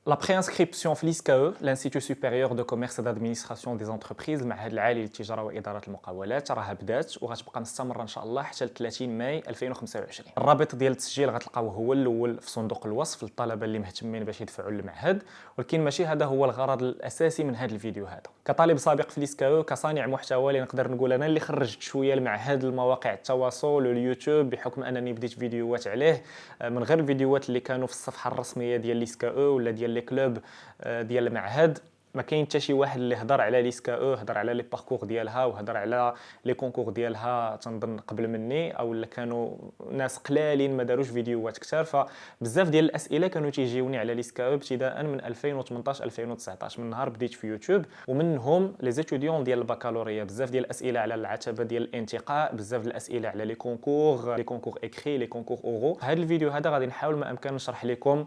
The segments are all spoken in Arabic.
لا بري-انسكريبسيون في ليسكاو الانستيتو سوبيريور دو كوميرس دادمينستراسيون دي زونتربريز المعهد العالي للتجاره واداره المقاولات راها بدات وغتبقى مستمره ان شاء الله حتى ل 30 ماي 2025. الرابط ديال التسجيل غتلقاوه هو الاول في صندوق الوصف للطلبه اللي مهتمين باش يدفعوا للمعهد، ولكن ماشي هذا هو الغرض الاساسي من هذا الفيديو هذا. كطالب سابق في ليسكاو كصانع محتوى اللي نقدر نقول انا اللي خرجت شويه المعهد المواقع التواصل واليوتيوب بحكم انني بديت فيديوهات عليه من غير الفيديوهات اللي كانوا في الصفحه الرسميه ديال ليسكاو ولا ديال لي كلوب ديال المعهد. ما كاين حتى شي واحد اللي هضر على ليسكاو، هضر على لي باركور ديالها وهضر على لي كونكور ديالها تنظن قبل مني، او اللي كانوا ناس قلالين ما داروش فيديوهات كثار. فبزاف ديال الاسئله كانوا تيجيوني على ليسكاو ابتداء من 2018 2019 من نهار بديت في يوتيوب، ومنهم لي زيتوديون ديال البكالوريا بزاف ديال الاسئله على العتبه ديال الانتقاء، بزاف ديال الاسئله على لي كونكور اكري، لي كونكور اورو. هذا الفيديو هذا غادي نحاول ما امكن نشرح لكم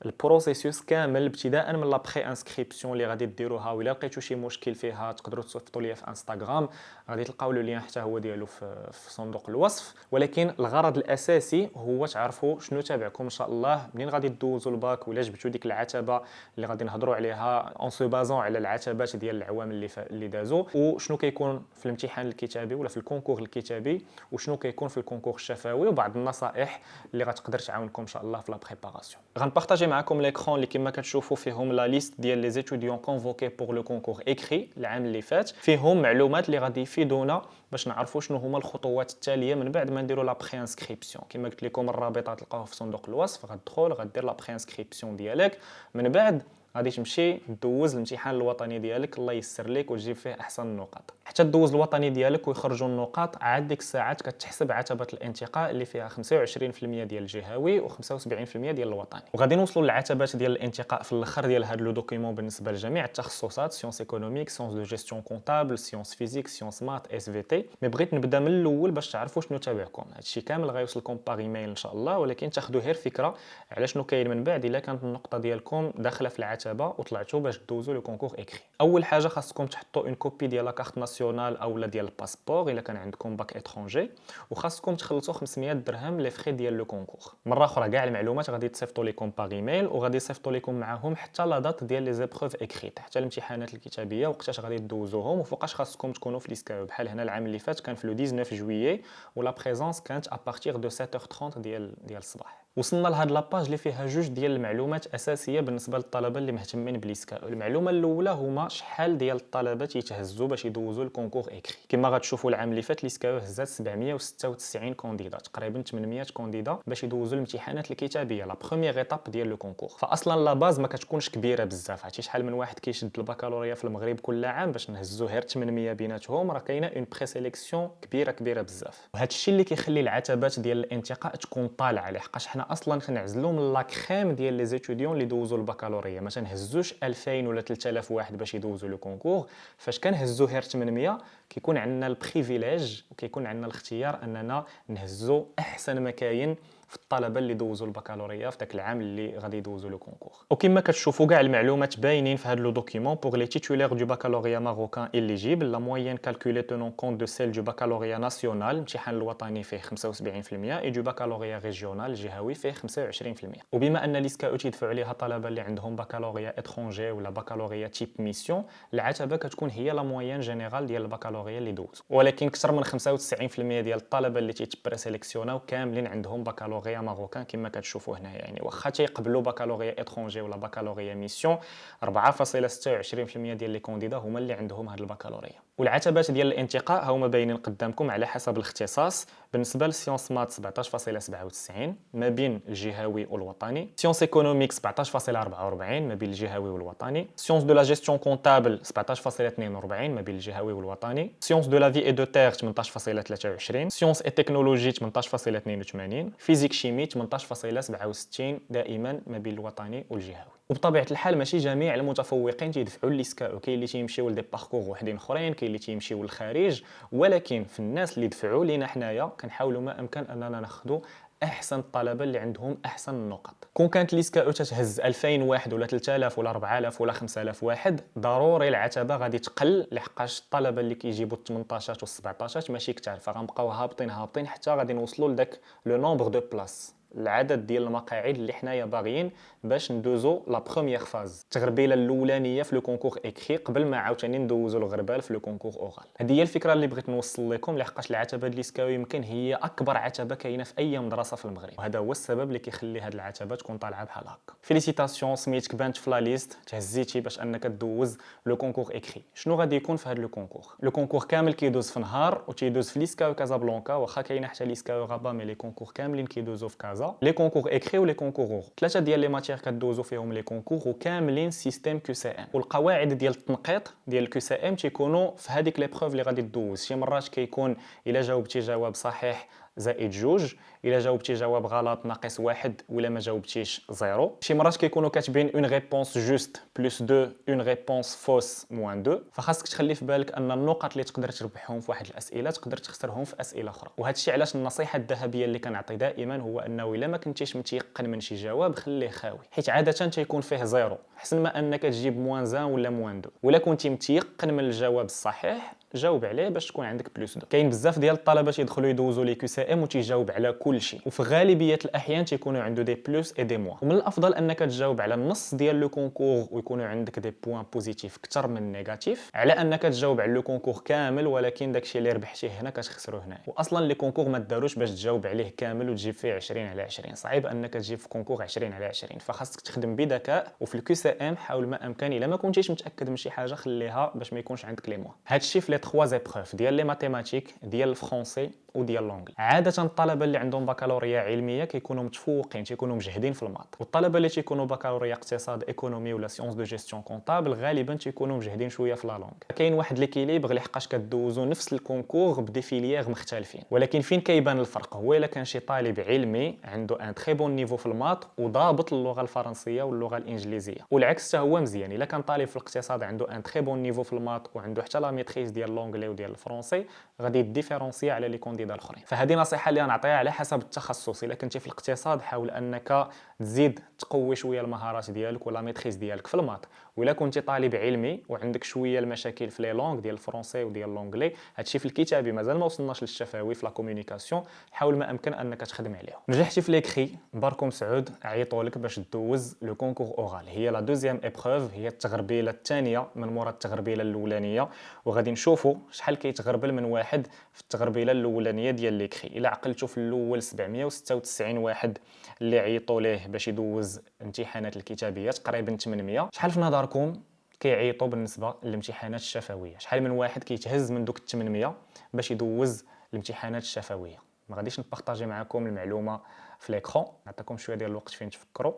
البروسيسوس كامل ابتداء من لا بري انسكريبسيون اللي غادي ديروها، ولا لقيتوا شي مشكل فيها تقدروا تصيفطوا لي في انستغرام، غادي تلقاو لو لين حتى هو ديالو في صندوق الوصف. ولكن الغرض الاساسي هو تعرفوا شنو تابعكم ان شاء الله منين غادي تدوزوا الباك، ولا جبتوا ديك العتبه اللي غادي نهضروا عليها اون سو بازون على العتبات ديال العوام اللي دازوا، وشنو كيكون في الامتحان الكتابي ولا في الكونكور الكتابي، وشنو كيكون في الكونكور الشفوي، وبعض النصائح اللي غتقدر تعاونكم ان شاء الله في لا بريباراسيون. غنبارطاجي معكم ليكرون اللي كما كتشوفوا فيهم لا ليست ديال لي زيتوديون كونفوكي بور لو كونكور اكري العام اللي فات، فيهم معلومات اللي غادي يفيدونا باش نعرفوا شنو هما الخطوات التاليه من بعد ما نديروا لا بري انسكريبسيون. كما قلت لكم الرابط تلقاوه في صندوق الوصف، غتدخل غدير لا بري انسكريبسيون ديالك، من بعد غادي تمشي دوز الامتحان الوطني ديالك، الله يسر لك وتجيب فيه احسن النقاط. حتى دوز الوطني ديالك ويخرجوا النقاط، عاد ديك الساعات كتحسب عتبه الانتقاء اللي فيها 25% ديال الجهوي و75% ديال الوطني، وغادي نوصلوا للعتبات ديال الانتقاء في الاخر ديال هذا لو دوكيومون بالنسبه لجميع التخصصات: سيونس ايكونوميك، سيونس دو جيستيون كونطابل، سيونس فيزيك، سيونس مات، اس في تي. مي بغيت نبدا من الاول باش تعرفوا شنو تابعكم. هادشي كامل غيوصلكم باغ ايميل ان شاء الله، ولكن تاخذوا غير فكره على شنو كاين من بعد الا كانت النقطه ديالكم داخله في العتبه وطلعتوا باش دوزوا لو كونكور اكري. اول حاجه خاصكم تحطوا اون كوبي ديال لا كارت ناسيونال او لا ديال الباسبور الا كان عندكم باك اترونجي، وخاصكم تخلصوا 500 درهم لي فري ديال لو كونكور. مره اخرى كاع المعلومات غادي تصيفطوا لكم باغ ايميل، وغادي يصيفطوا لكم معاهم حتى لا دات ديال لي زيبروف اكريت، حتى الامتحانات الكتابيه وقتاش غادي دوزوهم وفوقاش خاصكم تكونوا في ليسكاو. بحال هنا العام اللي فات كان في لو 19 جويي ولا بريزونس كانت ا بارتير دو 7h30 ديال الصباح. وصلنا لهاد لاباج اللي فيها جوج ديال المعلومات اساسيه بالنسبه للطلبه اللي مهتمين بليسكاو. المعلومه الاولى هما شحال ديال الطلبه تيتهزوا باش يدوزوا الكونكور اكري. كما غتشوفوا العام اللي فات ليسكاو هزات 796 كونديدا، تقريبا 800 كونديدا باش يدوزوا الامتحانات الكتابيه لا بروميير ايتاب ديال لو كونكور. فاصلا لا باز ما كتكونش كبيره بزاف. عرفتي شحال من واحد كيشد البكالوريا في المغرب كل عام باش نهزوا غير 800 بيناتهم؟ راه كاينه اون بري سيليكسيون كبيره بزاف، وهذا الشيء اللي كيخلي العتبات ديال الانتقاء تكون طالعه، لحقاش حنا اصلا كنعزلوا من لا كريم ديال لي زيتوديون اللي دوزوا البكالوريا. ما تنهزوش 2000 ولا 3000 واحد باش يدوزوا لو كونكور. فاش كنهزوا غير 800 كيكون عندنا البريفيليج وكيكون عندنا الاختيار اننا نهزوا احسن ما كاين في الطلبه اللي دوزوا البكالوريا في داك العام اللي غادي يدوزوا لو كونكور. وكما كتشوفوا كاع المعلومات باينين في هذا لو دوكيومون. بوغ لي تيتولير دو بكالوريا ماروكان إليجيبل لا موين كالكولي تونون كونت دو سيل دو بكالوريا ناسيونال، الامتحان الوطني فيه 75% اي دو بكالوريا ريجيونال الجهوي فيه 25%. وبما ان ليسكاو تيدفعوا عليها طلبه اللي عندهم بكالوريا اترونجي ولا بكالوريا تيب ميسيون، العتبه كتكون هي لا موين جينيرال ديال البكالوريا اللي دوزوا. ولكن اكثر من 95% ديال الطلبه اللي تيتبري سيليكسيوناو كاملين عندهم بكالوريا ماروكان كما كتشوفوا هنا. يعني واخا تيقبلوا بكالوريا اترونجي ولا بكالوريا ميسيون، 4.26% ديال لي كونديدا هما اللي عندهم هذه البكالوريا. والعتبات ديال الانتقاء هما باينين قدامكم على حسب الاختصاص. بالنسبه للسيونس مات 17.97 ما بين الجهوي والوطني، سيونس ايكونوميك 17.44 ما بين الجهوي والوطني، سيونس دو لا جيستيون كونطابل 17.42 ما بين الجهوي والوطني، سيونس دو لا في اي دو تير 18.23، سيونس اي تكنولوجي 18.82، فيزيك شيمي 18.67 دائما ما بين الوطني والجهوي. وبطبيعه الحال ماشي جميع المتفوقين تيدفعوا لليسكاو، كاين اللي تيمشيو لدي باركور وحدين اخرين، كاين اللي تيمشيو للخارج. ولكن في الناس اللي دفعوا لينا حنايا كنحاولوا ما امكن اننا ناخذوا احسن الطلبه اللي عندهم احسن النقط. كون كانت ليسكاو تتهز 2000 واحد ولا 3000 ولا 4000 ولا 5000 واحد، ضروري العتبه غادي تقل، لحقاش الطلبه اللي كيجيبوا 18 و 17 ماشي كثار، فغنبقاو هابطين حتى غادي نوصلوا لذاك لو نومبر دو بلاص العدد ديال المقاعد اللي حنايا باغيين باش ندوزو لا بروميير فاز، التغربيله الاولانيه في لو كونكور اكري قبل ما عاوتاني ندوزو الغربال في لو كونكور اورال. هذه هي الفكره اللي بغيت نوصل لكم، لحقاش العتبه ديال ليسكاو يمكن هي اكبر عتبه كاينه في اي مدرسه في المغرب، وهذا هو السبب اللي كيخلي هذه العتبه تكون طالعه بحال هكا. فيليسيتاسيون، سميتك بانت في لا ليست، تهزيتي باش انك دوز لو كونكور اكري. شنو غادي يكون في هذا لو كونكور؟ لو كونكور كامل كيدوز في نهار وتيدوز في ليسكاو كازابلانكا، واخا كاينه حتى ليسكاو غابا، مي لي كونكور كاملين كيدوزو في كازا. لي كونكور اكري ولي كونكور اورال، ثلاثه ديال لي ماتيير كدوزو فيهم لي كونكور وكاملين سيستيم كيو سي ام. والقواعد ديال التنقيط ديال الكيو سي ام تيكونوا في هذيك لي بروف اللي غادي دوز. شي مرات كيكون الا جاوبتي جواب صحيح زائد جوج، الا جاوبتي جواب غلط ناقص واحد، ولا ما جاوبتيش زيرو. شي مرات كيكونوا كاتبين اون ريبونس جوست بلس 2 اون ريبونس فوس موان 2. فخاصك تخلي في بالك ان النقط اللي تقدر تربحهم في واحد الاسئله تقدر تخسرهم في اسئله اخرى. وهذا الشيء علاش النصيحه الذهبيه اللي كنعطي دائما هو انه الا ما كنتيش متيقن من شي جواب خليه خاوي، حيت عاده تيكون فيه زيرو، حسن ما انك تجيب موان 1 ولا موان 2. ولا كنتي متيقن من الجواب الصحيح جاوب عليه باش تكون عندك بلس 2. كاين بزاف ديال الطلبه تيدخلوا يدوزوا لي كيو سي ام وتيجاوب على كل شيء، وفي غالبيه الاحيان تيكونوا عنده دي بلس اي دي موان. ومن الافضل انك تجاوب على النص ديال لو كونكور ويكونوا عندك دي بوين بوزيتيف اكثر من نيجاتيف، على انك تجاوب على لو كونكور كامل ولكن داكشي اللي ربحتيه هنا كتخسرو هنا. واصلا لي كونكور ما داروش باش تجاوب عليه كامل وتجيب فيه 20 على 20، صعيب انك تجيب في كونكور 20 على 20. فخاصك تخدم بذكاء، وفي الكيو سي ام حاول ما امكن الا ما كنتيش متاكد من شي حاجه خليها باش ما يكونش عندك لي موان. هادشي في لي 3 زيبروف ديال لي ماتيماتيك ديال الفرونسي وديال لونغلي. عاده الطلبه اللي عندهم بكالوريا علميه كيكونوا متفوقين، تيكونوا مجهدين في الماط. والطلبه اللي تيكونوا بكالوريا اقتصاد ايكونومي ولا سيونس دو جيستيون كونطابل غالبا تيكونوا مجهدين شويه في لا لونغ. كاين واحد ليكيليبر لحقاش كدوزو نفس الكونكور بدي فيليير مختلفين، ولكن فين كيبان الفرق هو الا كان شي طالب علمي عنده ان تري بون نيفو في الماط وضابط اللغه الفرنسيه واللغه الانجليزيه، والعكس حتى هو مزيان. الا كان طالب في الاقتصاد عنده ان تري بون نيفو في الماط وعنده حتى لا ميتريز ديال لونغلي وديال الفرنسي، غادي يديفيرونسي على لي كونديدا الاخرين. فهذه نصيحه اللي غنعطيها على حسب التخصص. الا كنتي في الاقتصاد حاول انك تزيد تقوي شويه المهارات ديالك ولا ميتريز ديالك في الماط. ولا كنتي طالب علمي وعندك شويه المشاكل في لي لونغ ديال الفرنسي وديال لونغلي، هادشي في الكتابي مازال ما وصلناش للشفوي في لا كومونيكاسيون، حاول ما امكن انك تخدم عليهم. نجحتي في ليكري باركم سعود، عيطوا لك باش دوز لو كونكور اورال. هي لا دوزيام ايبروف، هي التغربيله الثانيه من مورا التغربيله الاولانيه، وغادي نشوفوا شحال كيتغربل من واحد في التغربيله الاولانيه ديال ليكري. الا عقلتوا في الاول 796 واحد اللي عيطوا ليه باش يدوز امتحانات الكتابيه، تقريبا 800. شحال في نظركم كيعيطوا بالنسبه للامتحانات الشفويه؟ شحال من واحد كيتهز من دوك 800 باش يدوز الامتحانات الشفويه؟ ما غاديش نبارطاجي معكم المعلومه في ليكرون، نعطيكم شويه ديال الوقت فين تفكروا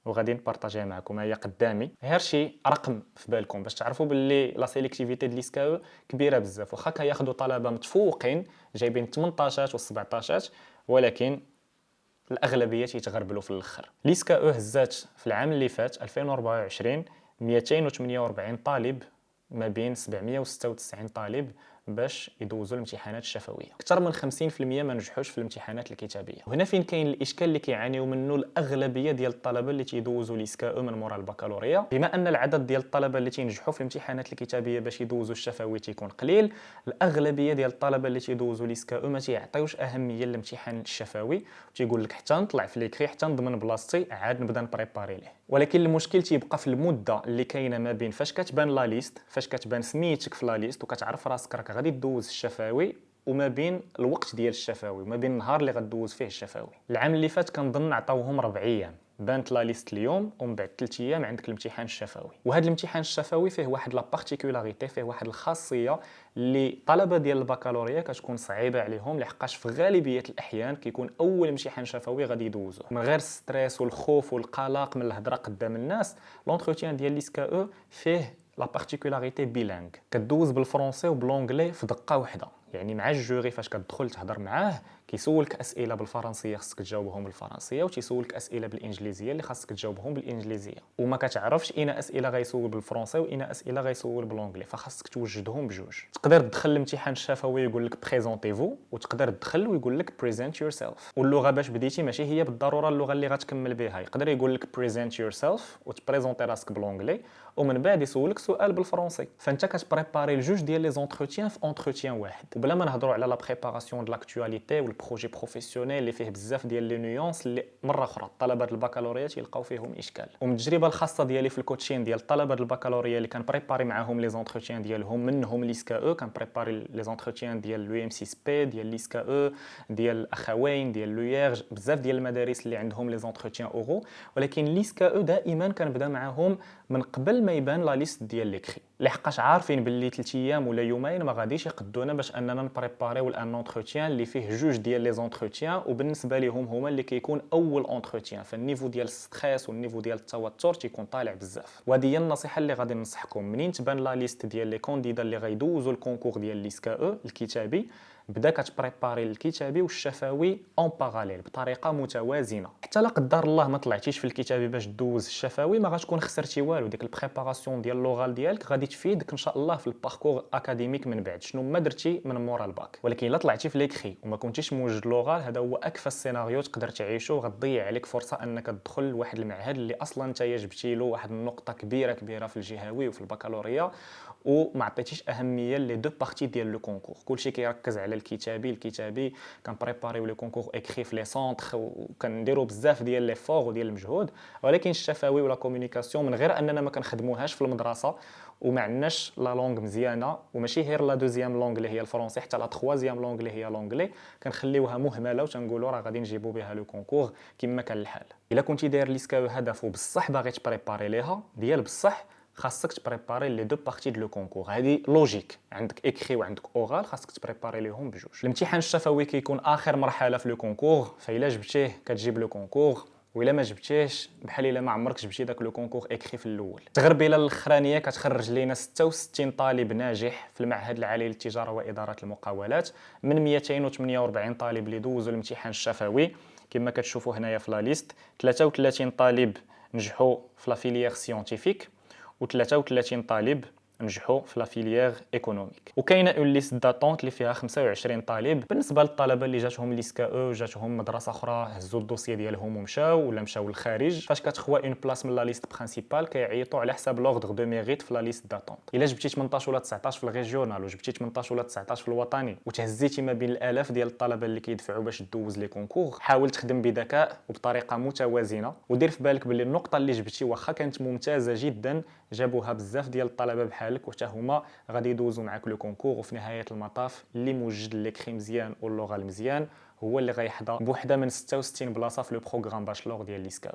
وغادي نبارطاجيها معكم. هي قدامي، غير شي رقم في بالكم باش تعرفوا باللي لا سيليكتيفيتي ديال ليسكاو كبيره بزاف. واخا كياخذوا طلبه متفوقين جايبين 18 و 17، ولكن الاغلبيه تيتغربلوا في الاخر. ليسكاو هزات في العام اللي فات 2024 248 طالب ما بين 796 طالب باش يدوزوا الامتحانات الشفويه. اكثر من 50% ما نجحوش في الامتحانات الكتابيه. وهنا فين كاين الاشكال اللي كيعانيو منه الاغلبيه ديال الطلبه اللي تيدوزوا ليسكاو من مورا البكالوريا. بما ان العدد ديال الطلبه اللي تينجحوا في الامتحانات الكتابيه باش يدوزوا الشفوي تيكون قليل، الاغلبيه ديال الطلبه اللي تيدوزوا ليسكاو ما تيعطيوش اهميه للامتحان الشفوي، وتيقول لك حتى نطلع في ليكري حتى نضمن بلاصتي عاد نبدا نبريباري ليه. ولكن المشكل تيبقى في المده اللي كاينه ما بين فاش كتبان لا ليست، فاش كتبان سميتك في لا ليست وكتعرف راسك راك غادي تدوز الشفاوي، وما بين الوقت ديال الشفاوي وما بين النهار اللي غدوز فيه الشفاوي. العام اللي فات كنظن عطاوهم 4 ايام، بانت لا ليست اليوم ومن بعد 3 ايام عندك الامتحان الشفوي. وهذا الامتحان الشفوي فيه واحد لا بارتيكولاريتي، فيه واحد الخاصيه اللي طلبه ديال البكالوريا كتكون صعيبه عليهم، لحقاش في غالبيه الاحيان كيكون اول امتحان شفوي غادي يدوزوه من غير الستريس والخوف والقلق من الهضره قدام الناس. لونتروتيان ديال ليسكاو فيه لا بارتيكولاريتي بيلانغ، كدوز بالفرنسي وبالونجلي في دقه واحده. يعني مع الجوري فاش كتدخل تهضر معاه كيسولك اسئله بالفرنسيه خصك تجاوبهم بالفرنسيه، وتيسولك اسئله بالانجليزيه اللي خصك تجاوبهم بالانجليزيه، وما كتعرفش اين اسئله غيسول بالفرنسي واين اسئله غيسول بالانجلي، فخصك توجدهم بجوج. تقدر تدخل الامتحان الشفوي يقول لك بريزونتيفو، وتقدر تدخل ويقول لك بريزنت يور سيلف. واللغه باش بديتي ماشي هي بالضروره اللغه اللي غتكمل بها، يقدر يقول لك بريزنت يور سيلف وتبريزونتي راسك بالانجلي، ومن بعد يسولك سؤال بالفرنسي. فانت كتبريباري الجوج ديال لي زونتروتيان في اونتروتيان واحد. وبلا ما نهضروا على لا بريباراسيون د لاكtualité والبروجي بروفيسيونيل اللي فيه بزاف ديال لي نيونس اللي مره اخرى طلبه البكالوريات يلقاو فيهم اشكال. ومن التجربه الخاصه ديالي في الكوتشين ديال طلبه البكالوريا اللي كان بريباري معاهم لي زونتروتيان ديالهم، منهم ليسكا او كان بريباري لي زونتروتيان ديال لو ام سي اس بي، ديال ليسكا او، ديال الاخوين، ديال لويرج، بزاف ديال المدارس اللي عندهم لي زونتروتيان اورو. ولكن ليسكا او دائما كنبدا معاهم من قبل ما يبان لا ليست ديال ليكري، لحقاش عارفين باللي 3 ايام ولا يومين ما غاديش يقدونا باش اننا نبريباريو ان اونتروتيان اللي فيه جوج ديال لي زونتروتيان، وبالنسبه لهم هما اللي كيكون اول اونتروتيان، فالنيفو ديال الستريس والنيفو ديال التوتر تيكون طالع بزاف. وهذه هي النصيحه اللي غادي ننصحكم، منين تبان لا ليست ديال لي كونديدا اللي غيدوزوا الكونكور ديال ليسكا او الكتابي، بدا كتبريباري الكتابي والشفوي اون باراليل بطريقه متوازنه. حتى لا قدر الله ما طلعتيش في الكتابي باش دوز الشفوي ما غتكون خسرتي والو، ديك البريباراسيون ديال اللغال ديالك غادي تفيدك ان شاء الله في الباركور اكاديميك من بعد شنو ما درتي من مورا الباك. ولكن الا طلعتي في ليكري وما كنتيش موجد لغال، هذا هو اكفى السيناريو تقدر تعيشو، غتضيع عليك فرصه انك تدخل لواحد المعهد اللي اصلا انت جبتي له واحد النقطه كبيره في الجهوي وفي البكالوريا، وما عطيتيش اهميه لي دو بارتي ديال لو كونكور. كلشي كيركز على الكتابي كنبريباريو لي كونكور اكري في لي سونتر وكنديروا بزاف ديال لي فور وديال المجهود، ولكن الشفوي ولا كومونيكاسيون من غير اننا ما كنخدموهاش في المدرسه وما عندناش لا لونغ مزيانه، وماشي غير لا دوزيام لونغ اللي هي الفرونسي، حتى لا تخوازيام لونغ اللي هي لونغلي كنخليوها مهمله وتنقولوا راه غادي نجيبوا بها لو كونكور كما كان الحال. الا كنتي داير ليسكا هدف وبصح باغي تبريباري ليها ديال بصح، خاصك تبريباري لي دو بارتي دو لو كونكور. هذه لوجيك، عندك اكري وعندك اورال، خاصك تبريباري ليهم بجوج. الامتحان الشفوي كيكون اخر مرحله في لو كونكور، فإلا جبتيه كتجيب لو كونكور، وإلا ما جبتيش بحال الا ما عمرك جبتي داك لو كونكور اكري في الاول. التغربيله الاخرانيه كتخرج لينا 66 طالب ناجح في المعهد العالي للتجاره واداره المقاولات من 248 طالب اللي دوزوا الامتحان الشفوي. كما كتشوفوا هنايا في لا ليست 33 طالب نجحوا في لا فيليير سيونتيفيك و33 طالب نجحوا في لا فيليير ايكونوميك. وكاينه اون ليست داتونت اللي فيها 25 طالب بالنسبه للطلبه اللي جاتهم ليسكا او جاتهم مدرسه اخرى هزوا الدوسي ديالهم ومشاو ولا مشاو للخارج. فاش كتخوى اون بلاص من لا ليست برينسيبال كيعيطوا على حساب لوردر دو ميريت في لا ليست داتونت. الا جبتي 18 ولا 19 في الريجيونال وجبتي 18 ولا 19 في الوطني وتهزيتي ما بين الالاف ديال الطلبه اللي كيدفعوا باش دوز لي كونكور، حاول تخدم بذكاء وبطريقه متوازنه، ودير في بالك باللي النقطه اللي جبتي واخا كانت ممتازه جدا جابوها بزاف ديال الطلبه بحالك وحتى هما غادي يدوزوا معاك لو كونكور. وفي نهايه المطاف اللي موجد ليكري مزيان واللغه مزيان هو اللي غيحظى بوحده من 66 بلاصه في لو بروغرام باشلور ديال ليسكا.